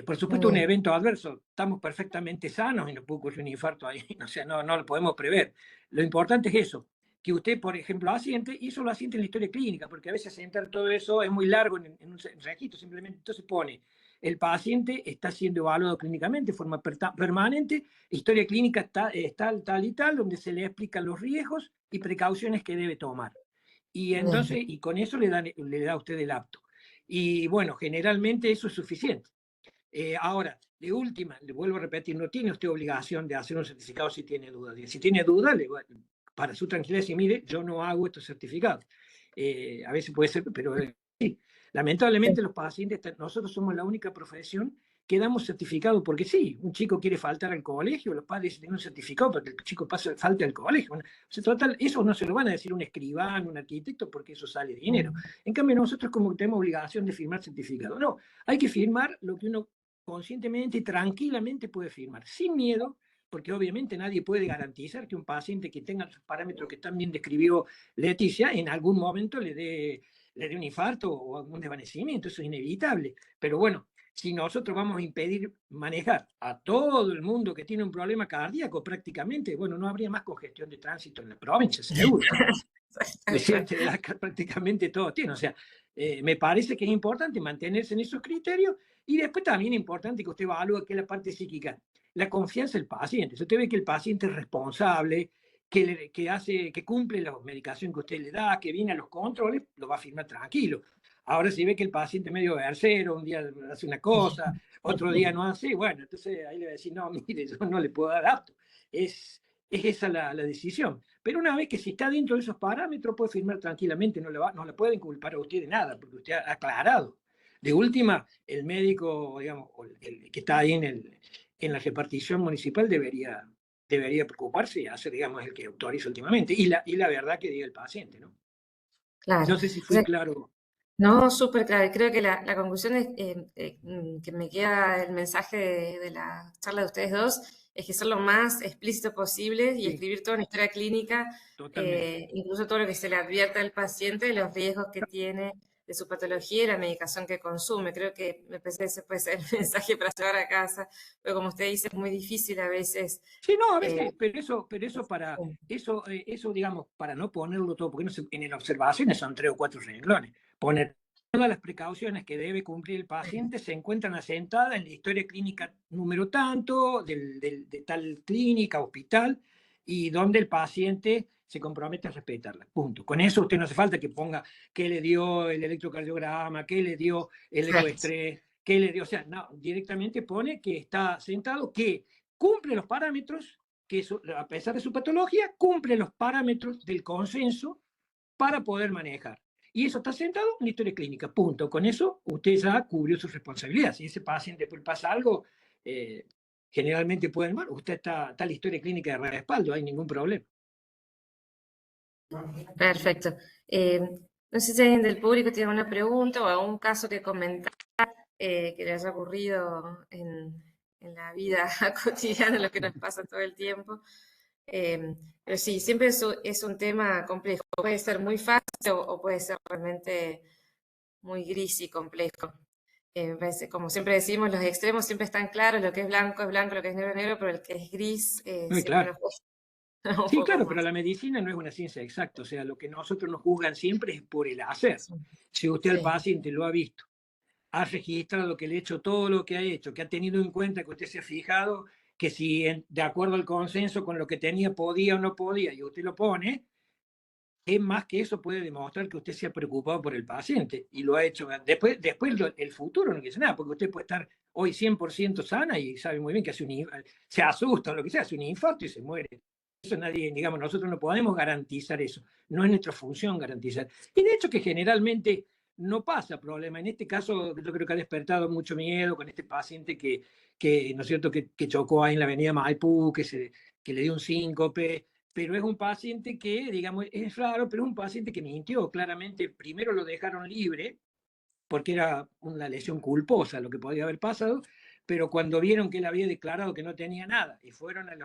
S2: Por supuesto, un
S1: bien,
S2: evento adverso, estamos perfectamente sanos y nos puede ocurrir un infarto ahí, o sea, no lo podemos prever. Lo importante es eso, que usted, por ejemplo, asiente, y eso lo asiente en la historia clínica, porque a veces entrar todo eso es muy largo en un registro, simplemente entonces pone, el paciente está siendo evaluado clínicamente de forma permanente, historia clínica está tal y tal, donde se le explican los riesgos y precauciones que debe tomar. Y
S1: bien,
S2: entonces, y con eso le da a usted el apto. Y bueno, generalmente eso es suficiente. Ahora, de última, le vuelvo a repetir, no tiene usted obligación de hacer un certificado si tiene dudas. Si tiene dudas, para su tranquilidad, si mire, yo no hago estos certificados. A veces puede ser, pero sí. Lamentablemente los pacientes, nosotros somos la única profesión que damos certificado, porque sí, un chico quiere faltar al colegio, los padres tienen un certificado para que el chico falte al colegio. Bueno, total, eso no se lo van a decir un escribano, un arquitecto, porque eso sale dinero. En cambio, nosotros como que tenemos obligación de firmar certificado. No, hay que firmar lo que uno conscientemente y tranquilamente puede firmar, sin miedo, porque obviamente nadie puede garantizar que un paciente que tenga los parámetros que también describió Leticia, en algún momento le dé un infarto o algún desvanecimiento, eso es inevitable. Pero bueno, si nosotros vamos a impedir manejar a todo el mundo que tiene un problema cardíaco prácticamente, bueno, no habría más congestión de tránsito en la provincia, seguro. Prácticamente todo tiene. O sea, me parece que es importante mantenerse en esos criterios y después también es importante que usted evalúe que es la parte psíquica, la confianza del paciente. Si usted ve que el paciente es responsable, que cumple la medicación que usted le da, que viene a los controles, lo va a firmar tranquilo. Ahora, si ve que el paciente es medio versero, un día hace una cosa, otro día no hace, bueno, entonces ahí le va a decir, no, mire, yo no le puedo dar apto. Es esa la decisión. Pero una vez que si está dentro de esos parámetros, puede firmar tranquilamente, no le pueden culpar a usted de nada, porque usted ha aclarado. De última, el médico, digamos, el que está ahí en la repartición municipal debería preocuparse y hacer, digamos, el que autoriza últimamente. Y la verdad que diga el paciente, ¿no?
S1: claro.
S2: No sé si
S1: O sea,
S2: fui claro.
S1: no, súper claro. Y creo que la conclusión es que me queda el mensaje de la charla de ustedes dos, es que ser lo más explícito posible y
S2: Sí,
S1: escribir toda una historia clínica,
S2: totalmente.
S1: incluso todo lo que se le advierta al paciente, los riesgos que tiene de su patología y la medicación que consume. Creo que me parece que ese puede ser el mensaje para llevar a casa, pero como usted dice, es muy difícil a veces.
S2: Sí, no, a
S1: eh,
S2: veces, eso, digamos, para no ponerlo todo, porque en las observaciones son 3 o 4 renglones, poner todas las precauciones que debe cumplir el paciente se encuentran asentadas en la historia clínica número tanto, de tal clínica, hospital, y donde el paciente se compromete a respetarla. Punto. Con eso usted no hace falta que ponga qué le dio el electrocardiograma, qué le dio el
S1: Exacto.
S2: ecoestrés, qué le dio, o sea, no, directamente pone que está sentado, que cumple los parámetros, que a pesar de su patología, cumple los parámetros del consenso para poder manejar. Y eso está sentado en la historia clínica, punto. Con eso usted ya cubrió su responsabilidad. Si ese paciente después pasa algo, eh, generalmente pueden, bueno, usted está en la historia clínica de respaldo, no hay ningún problema.
S1: Perfecto. No sé si alguien del público tiene alguna pregunta o algún caso que comentar que le haya ocurrido en la vida cotidiana, lo que nos pasa todo el tiempo. Pero sí, siempre es un tema complejo. Puede ser muy fácil o puede ser realmente muy gris y complejo. Me parece, como siempre decimos, los extremos siempre están claros, lo que es blanco, lo que es negro es negro, pero el que es gris
S2: Muy
S1: siempre
S2: claro.
S1: nos cuesta un
S2: Sí,
S1: poco
S2: claro, pero
S1: más.
S2: la medicina no es una ciencia exacta, o sea, lo que nosotros nos juzgan siempre es por el hacer.
S1: Sí,
S2: Si usted al
S1: sí,
S2: paciente lo ha visto, ha registrado que le ha hecho todo lo que ha hecho, que ha tenido en cuenta que usted se ha fijado que si de acuerdo al consenso con lo que tenía podía o no podía, y usted lo pone, es más que eso puede demostrar que usted se ha preocupado por el paciente y lo ha hecho. Después el futuro no dice nada, porque usted puede estar hoy 100% sana y sabe muy bien que se asusta o lo que sea, hace un infarto y se muere. Eso nadie, digamos, nosotros no podemos garantizar eso. No es nuestra función garantizar. Y de hecho que generalmente no pasa problema. En este caso yo creo que ha despertado mucho miedo con este paciente ¿no es cierto?, que chocó ahí en la avenida Maipú, que le dio un síncope, pero es un paciente que, digamos, es raro, pero es un paciente que mintió claramente. Primero lo dejaron libre porque era una lesión culposa lo que podía haber pasado, pero cuando vieron que él había declarado que no tenía nada y fueron al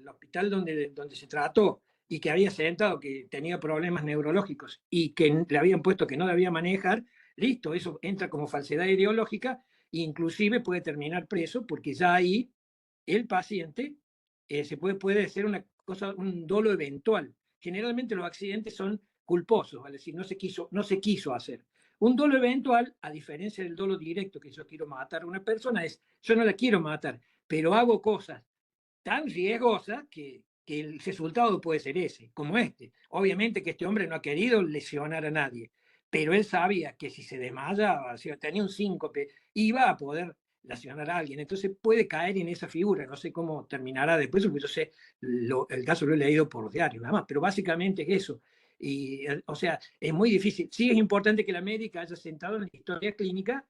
S2: hospital donde se trató y que había sentado que tenía problemas neurológicos y que le habían puesto que no debía manejar, listo, eso entra como falsedad ideológica e inclusive puede terminar preso porque ya ahí el paciente puede ser una cosa, un dolo eventual. Generalmente los accidentes son culposos, es decir, no se quiso hacer. Un dolo eventual, a diferencia del dolo directo, que yo quiero matar a una persona, es yo no la quiero matar, pero hago cosas tan riesgosas que el resultado puede ser ese, como este. Obviamente que este hombre no ha querido lesionar a nadie, pero él sabía que si se desmayaba, si tenía un síncope, iba a poder lesionar a alguien. Entonces puede caer en esa figura. No sé cómo terminará después, porque yo sé, el caso lo he leído por diario, nada más, pero básicamente es eso. Y, o sea, es muy difícil. Sí es importante que la médica haya sentado en la historia clínica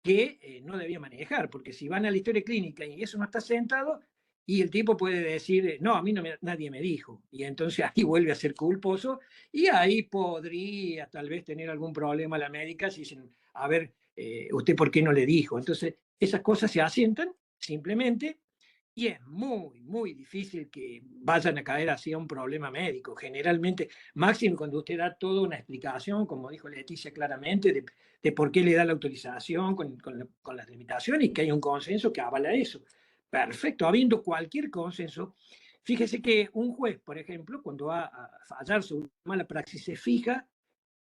S2: que no debía manejar, porque si van a la historia clínica y eso no está sentado, y el tipo puede decir, no, a mí nadie me dijo, y entonces ahí vuelve a ser culposo, y ahí podría tal vez tener algún problema la médica si dicen, a ver, ¿usted por qué no le dijo? Entonces, esas cosas se asientan simplemente y es muy, muy difícil que vayan a caer así a un problema médico. Generalmente, máximo cuando usted da toda una explicación, como dijo Leticia claramente, de por qué le da la autorización con las limitaciones y que hay un consenso que avala eso. Perfecto, habiendo cualquier consenso, fíjese que un juez, por ejemplo, cuando va a fallar su mala praxis, se fija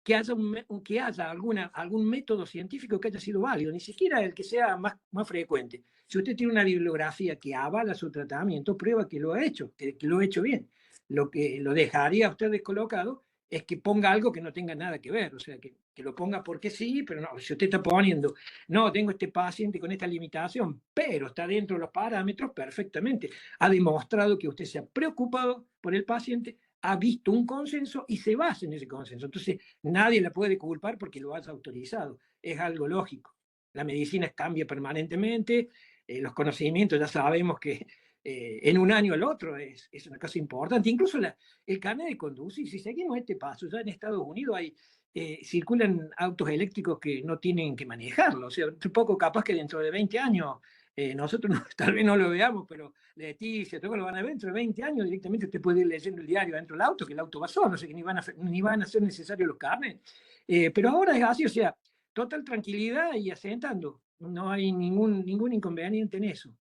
S2: que haya algún método científico que haya sido válido, ni siquiera el que sea más frecuente. Si usted tiene una bibliografía que avala su tratamiento, prueba que lo ha hecho, que lo ha hecho bien. Lo que lo dejaría a usted descolocado es que ponga algo que no tenga nada que ver, o sea, que lo ponga porque sí, pero no, si usted está poniendo, no, tengo este paciente con esta limitación, pero está dentro de los parámetros perfectamente, ha demostrado que usted se ha preocupado por el paciente, ha visto un consenso y se basa en ese consenso. Entonces, nadie la puede culpar porque lo has autorizado. Es algo lógico. La medicina cambia permanentemente, los conocimientos ya sabemos que en un año al otro es una cosa importante. Incluso el carnet de conducir, si seguimos este paso, ya en Estados Unidos circulan autos eléctricos que no tienen que manejarlo. O sea, un poco capaz que dentro de 20 años, nosotros tal vez no lo veamos, pero Leticia, todos lo van a ver dentro de 20 años, directamente usted puede ir leyendo el diario dentro del auto, que el auto va solo, o sea que ni van a ser necesarios los carnets. Pero ahora es así, o sea, total tranquilidad y asentando. No hay ningún inconveniente en eso.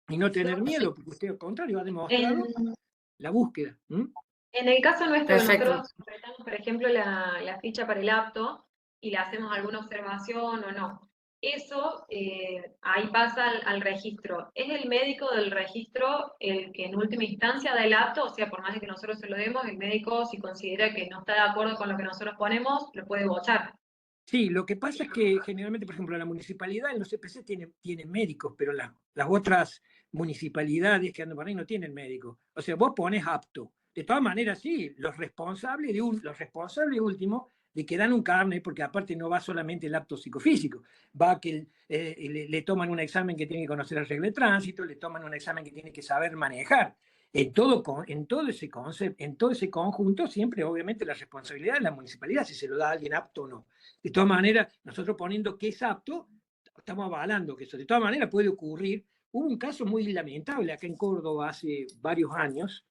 S2: Y no tener
S3: Sí.
S2: miedo, porque usted al contrario ha demostrado
S3: En,
S2: la búsqueda.
S3: en el caso nuestro, que
S1: Perfecto.
S3: nosotros completamos, por ejemplo, la ficha para el apto y le hacemos alguna observación o no, eso ahí pasa al registro. ¿Es el médico del registro el que en última instancia da el apto? O sea, por más de que nosotros se lo demos, el médico, si considera que no está de acuerdo con lo que nosotros ponemos, lo puede votar.
S2: Sí, lo que pasa es que generalmente, por ejemplo, la municipalidad en los CPC tiene médicos, pero las otras municipalidades que andan por ahí no tienen médicos. O sea, vos pones apto. De todas maneras, sí, los responsables últimos de que dan un carnet, porque aparte no va solamente el apto psicofísico, va que le toman un examen que tiene que conocer el regla de tránsito, le toman un examen que tiene que saber manejar. En todo ese conjunto, siempre obviamente la responsabilidad de la municipalidad, si se lo da a alguien apto o no. De todas maneras, nosotros poniendo que es apto, estamos avalando que eso. De todas maneras puede ocurrir. Hubo un caso muy lamentable acá en Córdoba hace varios años,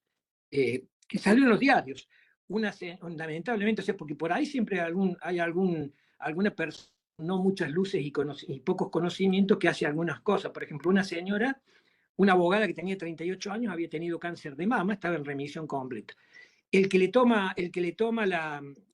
S2: que salió en los diarios. Lamentablemente, o sea, porque por ahí siempre hay alguna persona no muchas luces y pocos conocimientos que hace algunas cosas. Por ejemplo, una señora, una abogada que tenía 38 años, había tenido cáncer de mama, estaba en remisión completa. El que le toma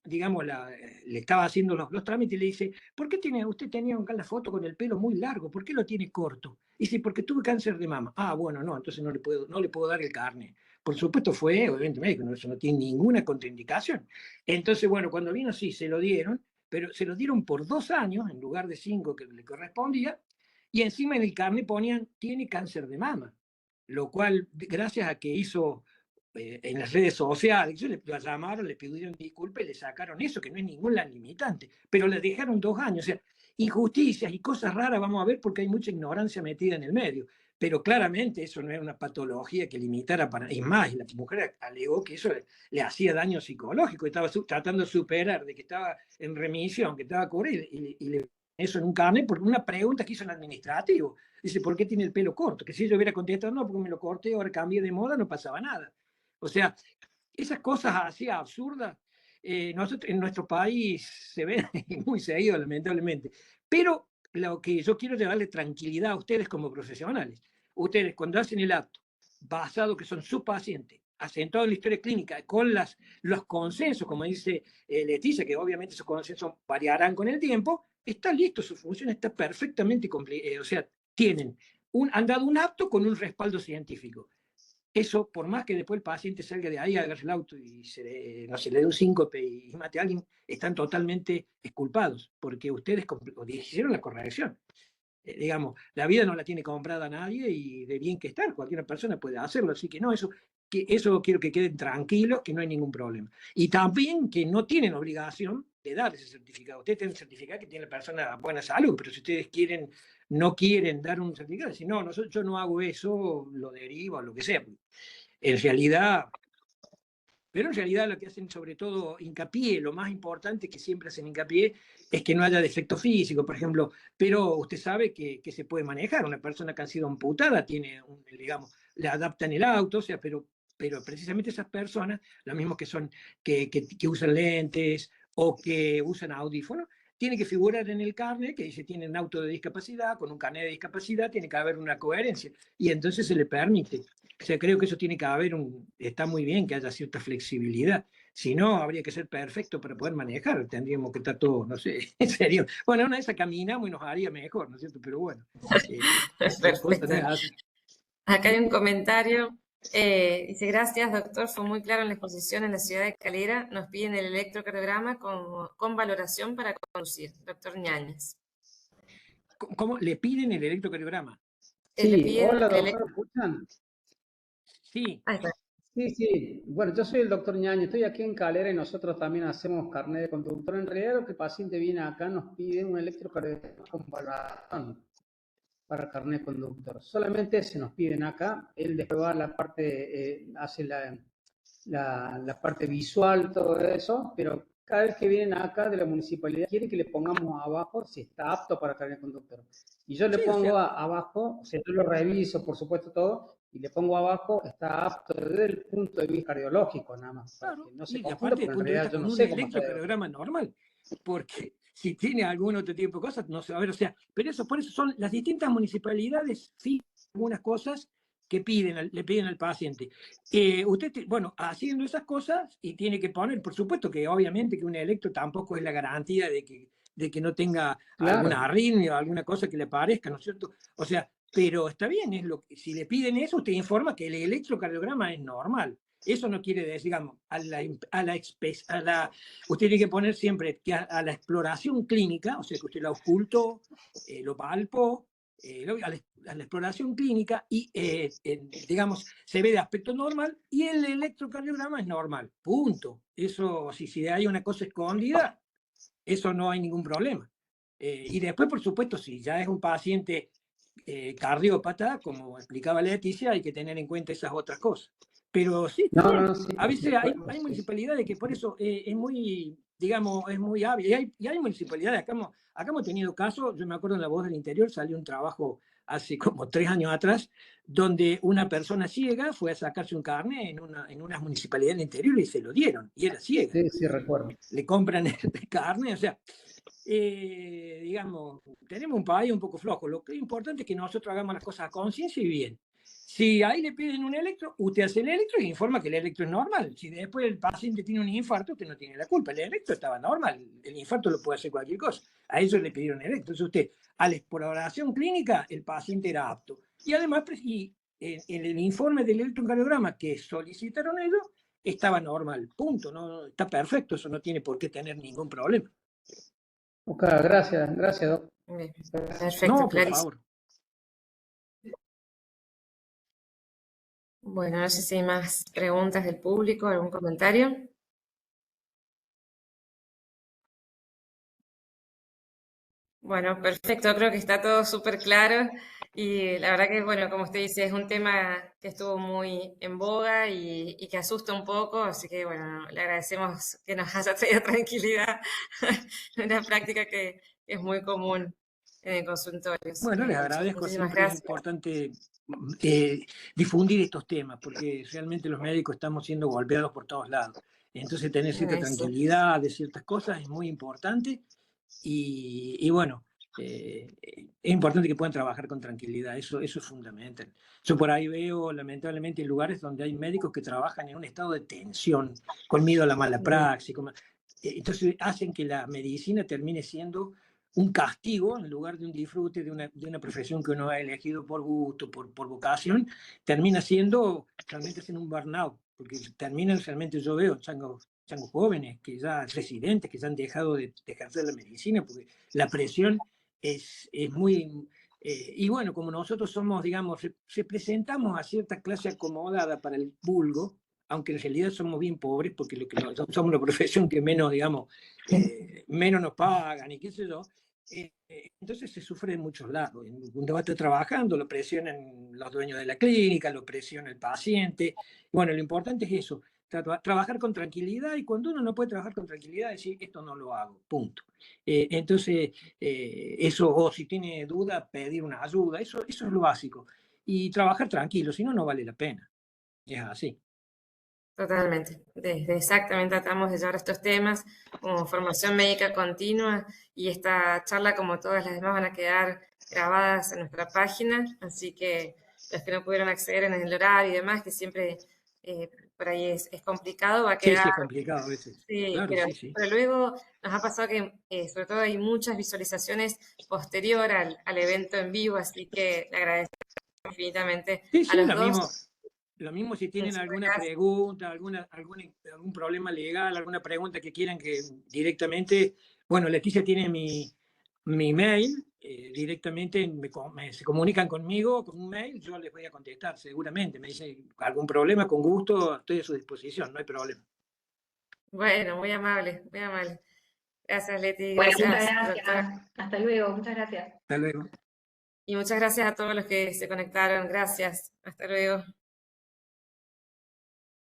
S2: digamos, le estaba haciendo los trámites y le dice, ¿por qué usted tenía la foto con el pelo muy largo? ¿Por qué lo tiene corto? Y dice, porque tuve cáncer de mama. Ah, bueno, no, entonces no le puedo dar el carnet. Por supuesto fue, obviamente, médico, eso no tiene ninguna contraindicación. Entonces, bueno, cuando vino, sí, se lo dieron, pero se lo dieron por 2 años, en lugar de 5 que le correspondía, y encima en el carnet ponían, tiene cáncer de mama, lo cual, gracias a que hizo en las redes sociales, la llamaron, le pidieron disculpas y le sacaron eso, que no es ninguna limitante, pero le dejaron 2 años. O sea, injusticias y cosas raras vamos a ver porque hay mucha ignorancia metida en el medio. Pero claramente eso no era una patología que limitara para... Es más, la mujer alegó que eso le hacía daño psicológico, estaba tratando de superar, de que estaba en remisión, que estaba cubrido, y le eso en un carnet por una pregunta que hizo en administrativo. Dice, ¿por qué tiene el pelo corto? Que si yo hubiera contestado, no, porque me lo corté, ahora cambié de moda, no pasaba nada. O sea, esas cosas así absurdas, en nuestro país se ven muy seguido, lamentablemente. Pero lo que yo quiero es darle tranquilidad a ustedes como profesionales. Ustedes, cuando hacen el acto, basado que son sus pacientes, asentado en la historia clínica, con los consensos, como dice Leticia, que obviamente esos consensos variarán con el tiempo, está listo, su función está perfectamente o sea, han dado un acto con un respaldo científico. Eso, por más que después el paciente salga de ahí, agarre el auto y no se le dé un síncope y mate a alguien, están totalmente exculpados, porque ustedes hicieron la corrección. Digamos, la vida no la tiene comprada nadie y de bien que estar, cualquier persona puede hacerlo, así que no, eso quiero que queden tranquilos, que no hay ningún problema. Y también que no tienen obligación de dar ese certificado. Ustedes tienen certificado que tiene la persona buena salud, pero si ustedes no quieren dar un certificado, si no, yo no hago eso, lo derivo, lo que sea. En realidad, lo que hacen sobre todo hincapié, lo más importante que siempre hacen hincapié, es que no haya defecto físico, por ejemplo, pero usted sabe que se puede manejar. Una persona que ha sido amputada tiene, digamos, le adaptan el auto, o sea, pero precisamente esas personas, lo mismo que usan lentes o que usan audífonos, tiene que figurar en el carnet que dice tienen auto de discapacidad, con un carnet de discapacidad, tiene que haber una coherencia, y entonces se le permite. O sea, creo que eso tiene que haber está muy bien que haya cierta flexibilidad. Si no, habría que ser perfecto para poder manejar. Tendríamos que estar todos, no sé, en serio. Bueno, una vez caminamos y nos haría mejor, ¿no es cierto? Pero bueno,
S1: Perfecto. Acá hay un comentario. Dice, gracias, doctor. Fue muy claro en la exposición en la ciudad de Calera. Nos piden el electrocardiograma con valoración para conducir. Doctor Ñáñez.
S2: ¿Cómo le piden el electrocardiograma?
S4: Sí, hola doctor, ¿me escuchan?
S2: Sí.
S4: Sí. Bueno, yo soy el doctor Ñaño, estoy aquí en Calera y nosotros también hacemos carnet de conductor. En realidad lo que el paciente viene acá nos pide un electrocardiograma con valoración para carnet de conductor. Solamente se nos piden acá, él después va a la parte, hace la parte visual, todo eso, pero cada vez que vienen acá de la municipalidad quiere que le pongamos abajo si está apto para carnet de conductor. Y yo le pongo abajo, o sea, yo lo reviso, por supuesto, todo, y le pongo abajo, está apto desde el punto de vista cardiológico, nada más.
S2: Claro,
S4: no se
S2: y
S4: confunda,
S2: aparte
S4: porque
S2: del punto de vista
S4: yo
S2: con
S4: no
S2: un
S4: sé cómo
S2: electrocardiograma normal, porque si tiene algún otro tipo de cosas, no se va a ver, o sea, pero por eso son las distintas municipalidades, sí, algunas cosas que le piden al paciente. Usted, bueno, haciendo esas cosas, y tiene que poner, por supuesto que obviamente que un electro tampoco es la garantía de que no tenga alguna arritmia o alguna cosa que le parezca, ¿no es cierto? O sea, pero está bien, si le piden eso, usted informa que el electrocardiograma es normal. Eso no quiere decir, digamos, usted tiene que poner siempre que a la exploración clínica, o sea, que usted la ocultó, lo palpó, a la exploración clínica y, digamos, se ve de aspecto normal y el electrocardiograma es normal, punto. Eso, si hay una cosa escondida, eso no hay ningún problema. Y después, por supuesto, si ya es un paciente cardiópata, como explicaba Leticia, hay que tener en cuenta esas otras cosas. Pero sí,
S4: sí,
S2: a veces hay municipalidades que por eso es muy, digamos, es muy hábil. Y hay municipalidades, acá hemos tenido casos, yo me acuerdo en La Voz del Interior salió un trabajo hace como 3 años atrás, donde una persona ciega fue a sacarse un carnet en una municipalidad del interior y se lo dieron, y era ciega.
S4: Sí, sí, recuerdo.
S2: Le compran el carnet, o sea, digamos, tenemos un país un poco flojo. Lo que es importante es que nosotros hagamos las cosas a conciencia y bien. Si ahí le piden un electro, usted hace el electro y informa que el electro es normal. Si después el paciente tiene un infarto, usted no tiene la culpa. El electro estaba normal. El infarto lo puede hacer cualquier cosa. A ellos le pidieron electro. Entonces usted, a la exploración clínica, el paciente era apto. Y además, en el informe del electrocardiograma que solicitaron ellos, estaba normal. Punto. No, está perfecto. Eso no tiene por qué tener ningún problema.
S4: Ok, gracias, Doc.
S1: Bien, perfecto,
S2: No, por
S1: clarísimo.
S2: favor.
S1: Bueno, no sé si hay más preguntas del público, algún comentario. Bueno, perfecto, creo que está todo súper claro y la verdad que, bueno, como usted dice, es un tema que estuvo muy en boga y que asusta un poco, así que, bueno, le agradecemos que nos haya traído tranquilidad, una práctica que es muy común en el consultorio. Así
S2: Bueno,
S1: que,
S2: les agradezco,
S1: muchísimas
S2: siempre es
S1: gracias.
S2: importante difundir estos temas, porque realmente los médicos estamos siendo golpeados por todos lados. Entonces tener cierta
S1: Sí.
S2: tranquilidad de ciertas cosas es muy importante y bueno, es importante que puedan trabajar con tranquilidad, eso es fundamental. Yo por ahí veo lamentablemente lugares donde hay médicos que trabajan en un estado de tensión, con miedo a la mala praxis, entonces hacen que la medicina termine siendo un castigo en lugar de un disfrute de una profesión que uno ha elegido por gusto, por vocación, termina siendo realmente un burnout, porque terminan realmente, yo veo changos jóvenes, que ya residentes, que ya han dejado de ejercer la medicina, porque la presión es muy... y bueno, como nosotros somos, digamos, representamos a cierta clase acomodada para el vulgo, aunque en realidad somos bien pobres, porque somos la profesión que menos, digamos, menos nos pagan y qué sé yo, entonces se sufre en muchos lados. Cuando va a estar trabajando, lo presionan los dueños de la clínica, lo presiona el paciente. Bueno, lo importante es eso, trabajar con tranquilidad, y cuando uno no puede trabajar con tranquilidad, decir, esto no lo hago, punto. Entonces, eso, o si tiene duda, pedir una ayuda, eso es lo básico. Y trabajar tranquilo, si no, no vale la pena. Es así.
S1: Totalmente. Exactamente tratamos de llevar estos temas como formación médica continua y esta charla, como todas las demás, van a quedar grabadas en nuestra página, así que los que no pudieron acceder en el horario y demás, que siempre por ahí es complicado, va a
S2: Sí,
S1: quedar...
S2: sí, es complicado a veces.
S1: Sí,
S2: Claro,
S1: pero,
S2: sí.
S1: pero luego nos ha pasado que sobre todo hay muchas visualizaciones posterior al evento en vivo, así que le agradezco infinitamente
S2: Sí,
S1: a
S2: sí,
S1: los dos.
S2: lo mismo si tienen
S1: Muchísimas
S2: alguna
S1: gracias.
S2: pregunta, algún problema legal, alguna pregunta que quieran que directamente, bueno, Leticia tiene mi mail, directamente se comunican conmigo con un mail, yo les voy a contestar seguramente, me dicen algún problema, con gusto, estoy a su disposición, no hay problema.
S1: Bueno, muy amable, muy amable. Gracias, Leti,
S3: Bueno, muchas
S1: gracias, doctora.
S3: gracias. Hasta luego, muchas gracias.
S2: Hasta luego.
S1: Y muchas gracias a todos los que se conectaron. Gracias. Hasta luego.